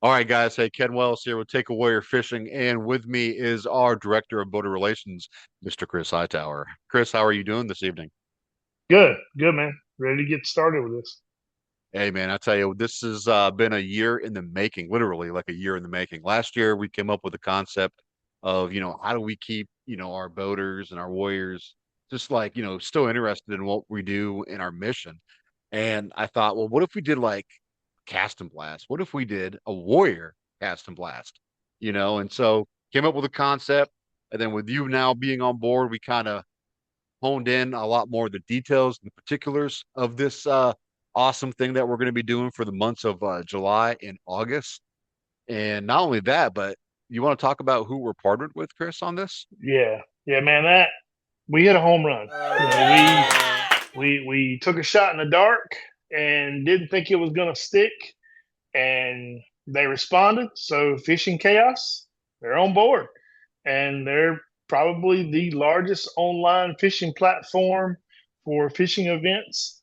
All right, guys. Hey, Ken Wells here with Take a Warrior Fishing, and with me is our Director of Boater Relations, Mr. Chris Hightower. Chris, how are you doing this evening? Good, good man. Ready to get started with this. Hey, man, I tell you, this has been a year in the making, literally like a year in the making. Last year, we came up with the concept of, how do we keep, our boaters and our warriors just like, still interested in what we do in our mission. And I thought, well, what if we did like cast and blast? What if we did a warrior cast and blast? And so came up with a concept. And then with you now being on board, we kind of honed in a lot more of the details and the particulars of this awesome thing that we're going to be doing for the months of July and August. And not only that, but you want to talk about who we're partnered with, Chris, on this? Yeah, yeah, man. That we hit a home run. We took a shot in the dark and didn't think it was gonna stick, and they responded. So Fishing Chaos, they're on board, and they're probably the largest online fishing platform for fishing events.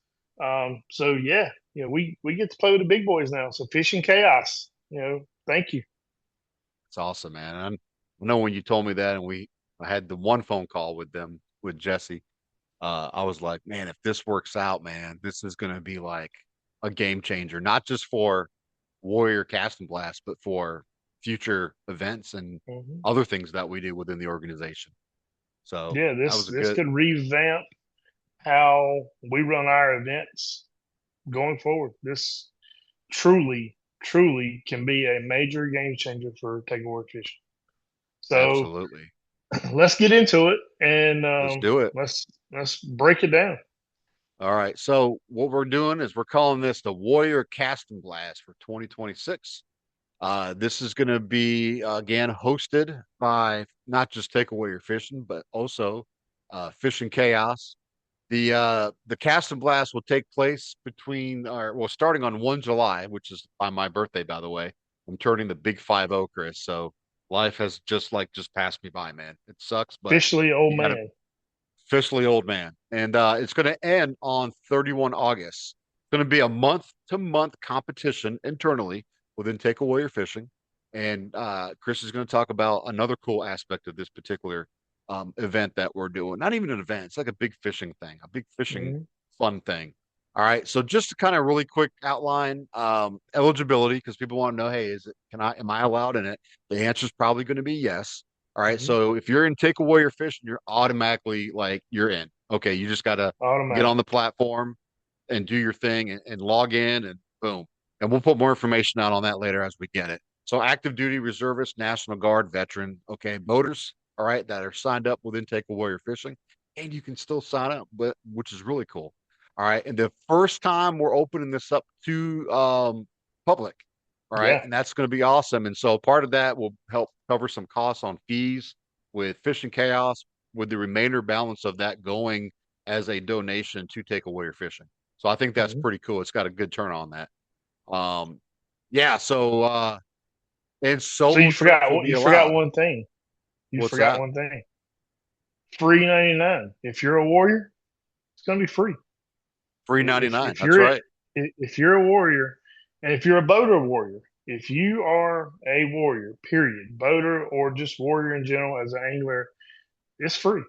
So yeah, we get to play with the big boys now. So Fishing Chaos, thank you. It's awesome, man. I know when you told me that, and I had the one phone call with them with Jesse. I was like, man, if this works out, man, this is going to be like a game changer, not just for Warrior Cast and Blast, but for future events and Mhm. other things that we do within the organization. So Yeah, that this was a this good, could revamp how we run our events going forward. This truly can be a major game changer for takeaway fishing. So absolutely. let's get into it and Let's do it. let's break it down. All right. So what we're doing is we're calling this the Warrior Cast and Blast for 2026. This is going to be again hosted by not just Takeaway Your Fishing, but also Fishing Chaos. The cast and blast will take place between or well starting on 1 July, which is by my birthday, by the way. I'm turning the big 5-0, Chris. So life has just passed me by, man. It sucks, but Officially, old you gotta man. officially old man. And it's gonna end on 31 August. It's gonna be a month to month competition internally within Takeaway Your Fishing. And Chris is going to talk about another cool aspect of this particular event that we're doing. Not even an event; it's like a big fishing thing, a big fishing Mhm. fun thing. All right. So just to kind of really quick outline eligibility, because people want to know, hey, am I allowed in it? The answer is probably going to be yes. All right. Mhm. So if you're in Takeaway Your Fishing, you're automatically like you're in. Okay. You just got to get Automatic. on the platform and do your thing and log in and boom. And we'll put more information out on that later as we get it. So active duty reservist, National Guard, veteran, okay, boaters, all right, that are signed up within Take a Warrior Fishing, and you can still sign up, but which is really cool. All right, and the first time we're opening this up to public, all right, Yeah. and that's going to be awesome. And so part of that will help cover some costs on fees with Fishing Chaos, with the remainder balance of that going as a donation to Take a Warrior Fishing. So I think that's Mhm. pretty cool. It's got a good turn on that. Um, yeah. So and So solo trips will be you forgot allowed. one thing. You What's forgot that? one thing. Free 99. If you're a warrior, it's gonna be free. Free If 99. if That's you're right. if you're a warrior, and if you're a boater warrior, if you are a warrior, period, boater or just warrior in general as an angler, it's free.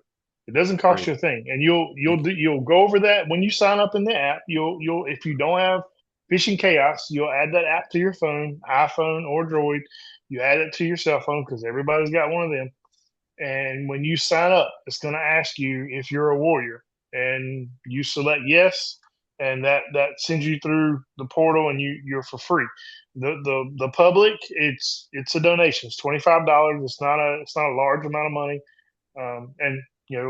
It doesn't cost Free. you a thing, and you'll go over that when you sign up in the app. You'll if you don't have Fishing Chaos, you'll add that app to your phone, iPhone or Droid. You add it to your cell phone because everybody's got one of them. And when you sign up, it's going to ask you if you're a warrior, and you select yes, and that sends you through the portal, and you're for free. The public, it's a donation. It's $25. It's not a large amount of money, and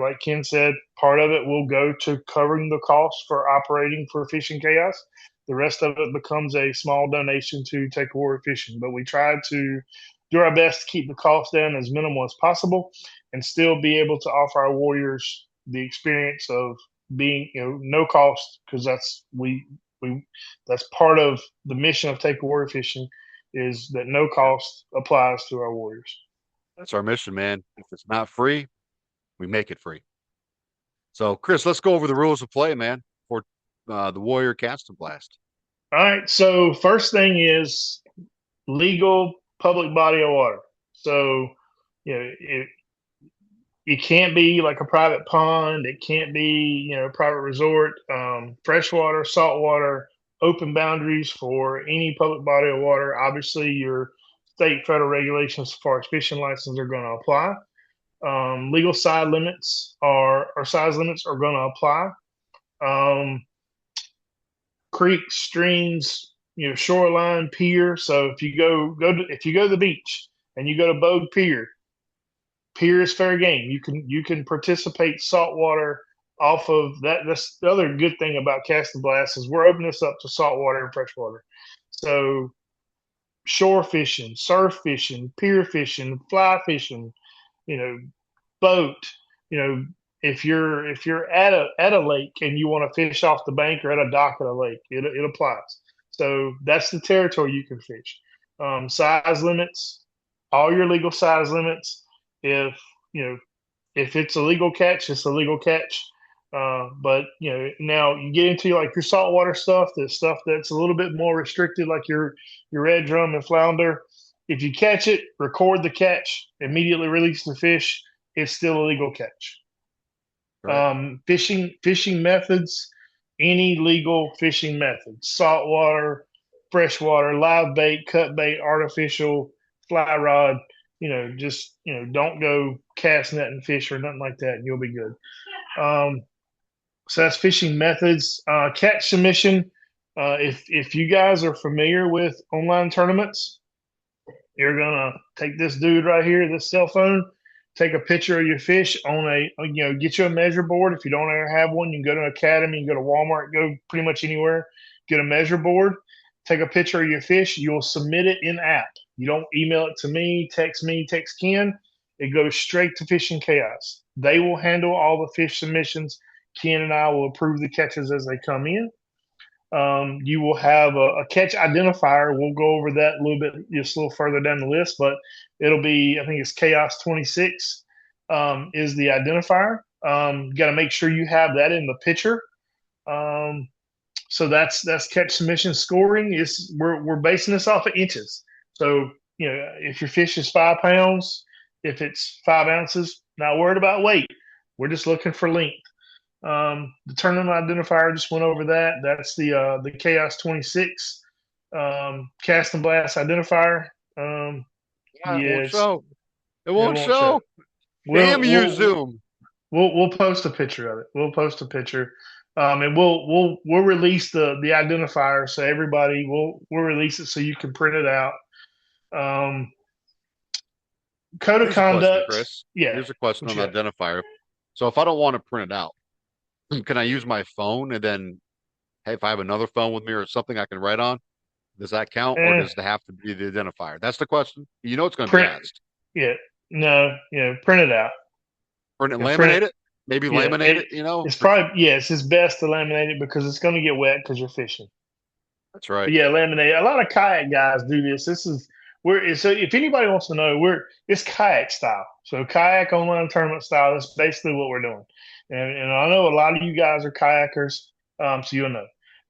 like Ken said, part of it will go to covering the cost for operating for Fishing Chaos. The rest of it becomes a small donation to Take a Warrior Fishing. But we try to do our best to keep the cost down as minimal as possible, and still be able to offer our warriors the experience of being, no cost, because we that's part of the mission of Take a Warrior Fishing, is that no Yep. cost applies to our warriors. That's our mission, man. If it's not free, we make it free. So, Chris, let's go over the rules of play, man, for the Warrior Cast and Blast. All right. So first thing is, legal public body of water. So, it can't be like a private pond. It can't be, a private resort. Freshwater, saltwater, open boundaries for any public body of water. Obviously, your state, federal regulations as far as fishing license are going to apply. Legal size limits are going to apply. Um, Creeks, streams, shoreline, pier. So if you go to the beach and you go to Bogue Pier, pier is fair game. You can participate saltwater off of that. That's the other good thing about Cast and Blast is we're opening this up to saltwater and freshwater. So shore fishing, surf fishing, pier fishing, fly fishing, you know, boat, you know, if you're at a lake and you want to fish off the bank or at a dock at a lake, it applies. So that's the territory you can fish. Size limits, all your legal size limits. If you know if it's a legal catch, it's a legal catch. But now you get into like your saltwater stuff, the stuff that's a little bit more restricted, like your red drum and flounder. If you catch it, record the catch, immediately release the fish. It's still a legal catch. Right. Fishing methods, any legal fishing methods, saltwater, freshwater, live bait, cut bait, artificial, fly rod. Just don't go cast net and fish or nothing like that, and you'll be good. Um, so that's fishing methods. Catch submission. If you guys are familiar with online tournaments, you're gonna take this dude right here, this cell phone, take a picture of your fish on get you a measure board. If you don't ever have one, you can go to an academy, you can go to Walmart, go pretty much anywhere, get a measure board, take a picture of your fish. You'll submit it in app. You don't email it to me, text Ken. It goes straight to Fishing Chaos. They will handle all the fish submissions. Ken and I will approve the catches as they come in. You will have a catch identifier. We'll go over that a little bit, just a little further down the list, but it'll be, I think it's Chaos 26 is the identifier. You got to make sure you have that in the picture. Um, so that's catch submission scoring. We're basing this off of inches. So if your fish is 5 pounds, if it's 5 ounces, not worried about weight. We're just looking for length. The tournament identifier, just went over that. That's the Chaos 26 cast and blast identifier. Yeah, it won't Yes, show. It it won't won't show. show. We'll Damn you, we'll Zoom. we'll post a picture of it. We'll post a picture, and we'll release the identifier so everybody we'll release it so you can print it out. Um, Code of Here's a question, conduct. Chris. Yeah, Here's a question what on you the got? identifier. So if I don't want to print it out, can I use my phone and then, hey, if I have another phone with me or something I can write on, does that count or Eh, does it have to be the identifier? That's the question. You know it's going to be print. asked. Yeah, no, print it out. Print it, Print laminate it. it, maybe Yeah, laminate it, it's probably it's best to laminate it because it's going to get wet because you're fishing. That's right. But yeah, laminate. A lot of kayak guys do this. This is so if anybody wants to know, it's kayak style. So kayak online tournament style. That's basically what we're doing. And I know a lot of you guys are kayakers, so you'll know.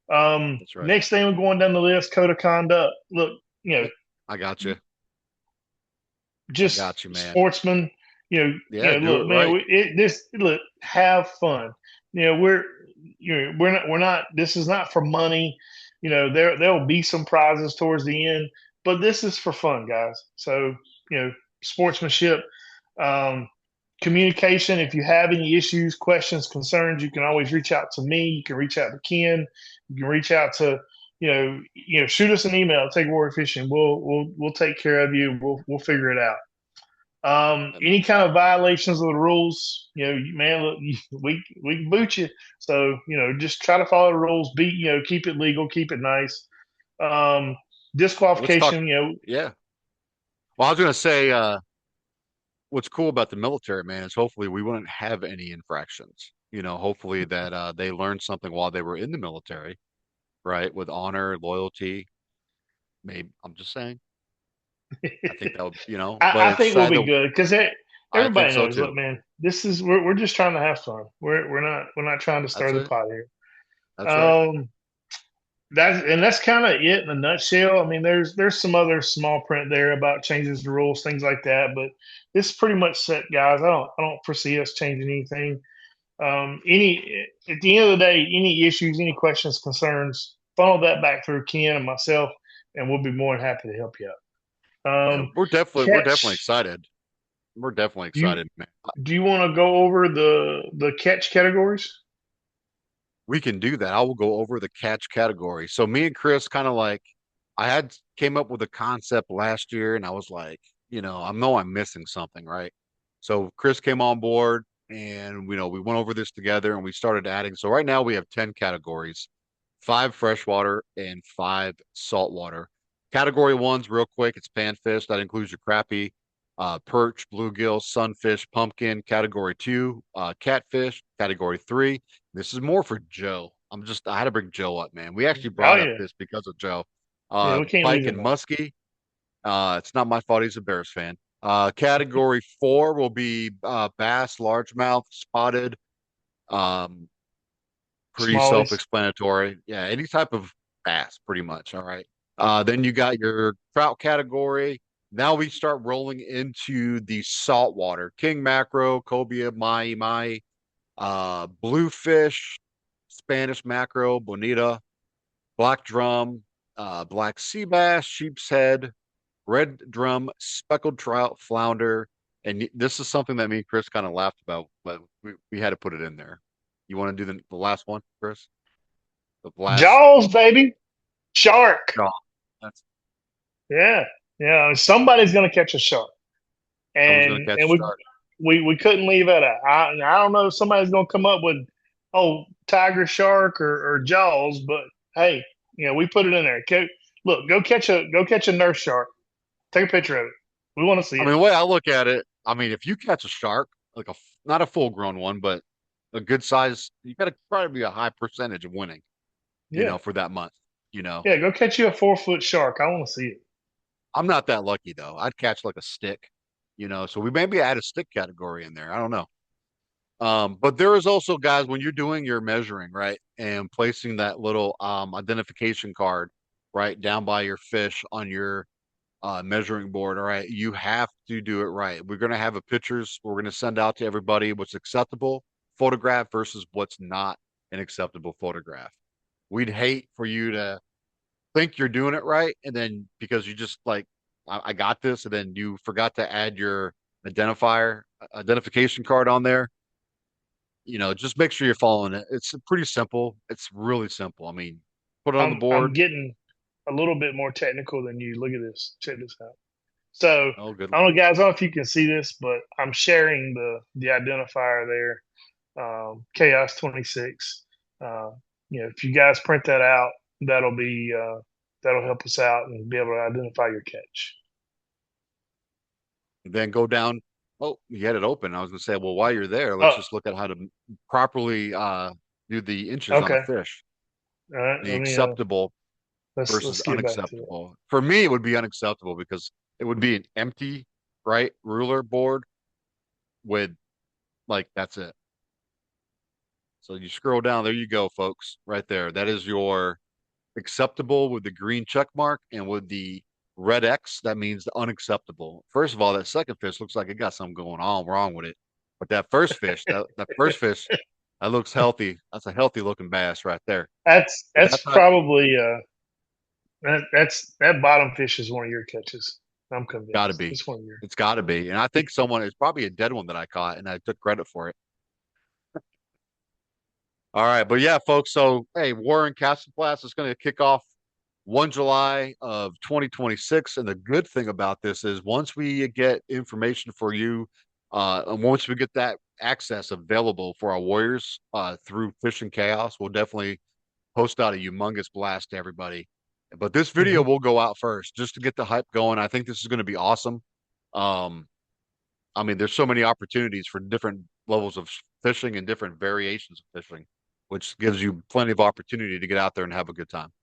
That's right. Next thing we're going down the list, code of conduct. Look, you know, I got you. I just got you, man. sportsman. Yeah, do Look, it man, right. look, have fun. We're not. This is not for money. There'll be some prizes towards the end, but this is for fun, guys. So sportsmanship, um, communication. If you have any issues, questions, concerns, you can always reach out to me. You can reach out to Ken. You can reach out to shoot us an email. Take Warrior Fishing. We'll take care of you. We'll figure it out. Any kind of violations of the rules, man, look, we can boot you. So just try to follow the rules. Keep it legal, keep it nice. Um, Let's talk. Disqualification, Yeah. Well, I was gonna say, what's cool about the military, man, is hopefully we wouldn't have any infractions. Hopefully that they learned something while they were in the military, right? With honor, loyalty. Maybe I'm just saying. I think that would, but I it's think we'll sad be that good because I think everybody so knows. too. Look, man, this is we're just trying to have fun. We're not trying to That's stir the it. pot here. That's right. Um, that's kind of it in a nutshell. I mean, there's some other small print there about changes to rules, things like that, but it's pretty much set, guys. I don't foresee us changing anything. Any At the end of the day, any issues, any questions, concerns, funnel that back through Ken and myself, and we'll be more than happy to help you out. Yeah, we're definitely Catch. excited. We're definitely Do you excited, man. do you want to go over the catch categories? We can do that. I will go over the catch category. So me and Chris kind of like I had came up with a concept last year and I was like, I know I'm missing something, right? So Chris came on board and we went over this together and we started adding. So right now we have 10 categories, 5 freshwater and 5 saltwater. Category one's real quick, it's panfish. That includes your crappie, perch, bluegill, sunfish, pumpkin. Category two, catfish. Category three, this is more for Joe. I had to bring Joe up, man. We actually Oh brought up yeah, this because of Joe. yeah. We can't leave Pike him and out. muskie. It's not my fault. He's a Bears fan. Category four will be bass, largemouth, spotted. Um, Pretty Smallies. self-explanatory. Yeah, any type of bass, pretty much. All right. Then you got your trout category. Now we start rolling into the saltwater. King mackerel, cobia, mai, bluefish, Spanish mackerel, bonita, black drum, black sea bass, sheep's head, red drum, speckled trout, flounder. And this is something that me and Chris kind of laughed about, but we had to put it in there. You want to do the last one, Chris? The last. Jaws, baby. Shark. Oh, that's Yeah, yeah. Somebody's gonna catch a shark, someone's gonna and catch and a shark. we couldn't leave it out. I don't know if somebody's gonna come up with tiger shark or Jaws, but hey, we put it in there. Look, go catch a nurse shark. Take a picture of it. We want to see I it. mean, the way I look at it, I mean, if you catch a shark, like not a full grown one, but a good size, you got to probably be a high percentage of winning, Yeah, for that month. You know, yeah. Go catch you a 4 foot shark. I want to see it. I'm not that lucky though. I'd catch like a stick, so we maybe add a stick category in there. I don't know. But there is also, guys, when you're doing your measuring, right, and placing that little identification card right down by your fish on your measuring board, all right, you have to do it right. We're going to have a pictures we're going to send out to everybody what's acceptable photograph versus what's not an acceptable photograph. We'd hate for you to think you're doing it right, and then because you just like, I got this, and then you forgot to add your identification card on there. Just make sure you're following it. It's pretty simple. It's really simple. I mean, put it on the I'm board. getting a little bit more technical than you. Look at this. Check this out. So Oh, good. I don't know, guys. I don't know if you can see this, but I'm sharing the identifier there. Chaos 26. Uh, if you guys print that out, that'll be that'll help us out and be able to identify your catch. Then go down. Oh, you had it open. I was gonna say, well, while you're there, let's Oh, just look at how to properly do the inches on a okay. fish, All right. the Let me acceptable let's versus get back to it. unacceptable. For me, it would be unacceptable because it would be an empty, right, ruler board with like that's it. So you scroll down, there you go, folks, right there. That is your acceptable with the green check mark and with the red X, that means the unacceptable. First of all, that second fish looks like it got something going on wrong with it. But that first fish, that looks healthy. That's a healthy looking bass right there. But That's probably that bottom fish is one of your catches. I'm gotta convinced be. it's one of your. It's gotta be. And I think someone it's probably a dead one that I caught and I took credit for it. All right, but yeah, folks. So hey, Warren Castleplass is going to kick off 1 July of 2026, and the good thing about this is once we get information for you, and once we get that access available for our warriors through Fishing Chaos, we'll definitely post out a humongous blast to everybody. But this video Mhm. will go out first just to get the hype going. I think this is going to be awesome. Um, I mean, there's so many opportunities for different levels of fishing and different variations of fishing, which gives you plenty of opportunity to get out there and have a good time.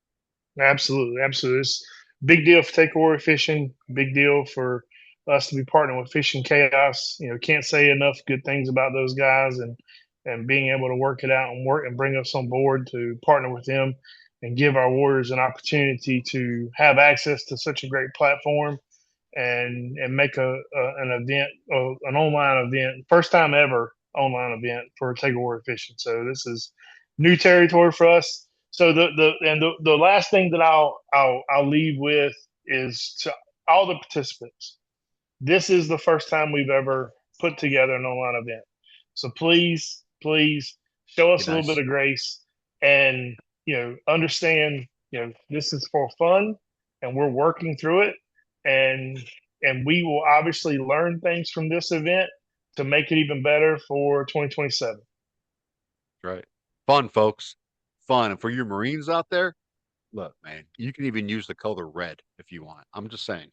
Absolutely, absolutely. It's a big deal for takeaway fishing. Big deal for us to be partnering with Fishing Chaos. Can't say enough good things about those guys and being able to work it out and bring us on board to partner with them. and give our warriors an opportunity to have access to such a great platform and make an event, an online event, first time ever online event for Tega Warrior Fishing. So this is new territory for us. So the last thing that I'll leave with is to all the participants. This is the first time we've ever put together an online event. So please show Be us a little bit nice. of grace and understand, this is for fun and we're working through it and we will obviously learn things from this event to make it even better for 2027. Right. Fun, folks. Fun. And for your Marines out there, look, man, you can even use the color red if you want. I'm just saying.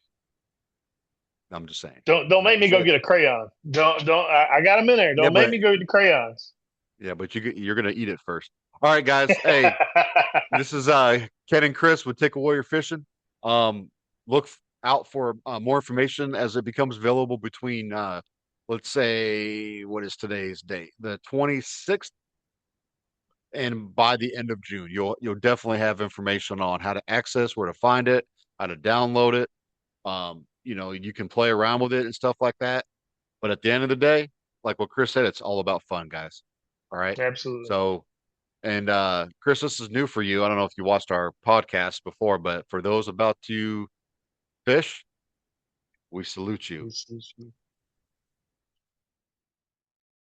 I'm just saying. Don't Like make I me go said, get a crayon. Don't I got them in there. yeah, Don't make but me go get the crayons. but you're gonna eat it first. All right, guys. Hey, this is Ken and Chris with Take a Warrior Fishing. Look out for more information as it becomes available between let's say what is today's date, the 26th, and by the end of June, you'll definitely have information on how to access, where to find it, how to download it. You can play around with it and stuff like that. But at the end of the day, like what Chris said, it's all about fun, guys. All right. Absolutely. So, and Chris, this is new for you. I don't know if you watched our podcast before, but for those about to fish, we salute you.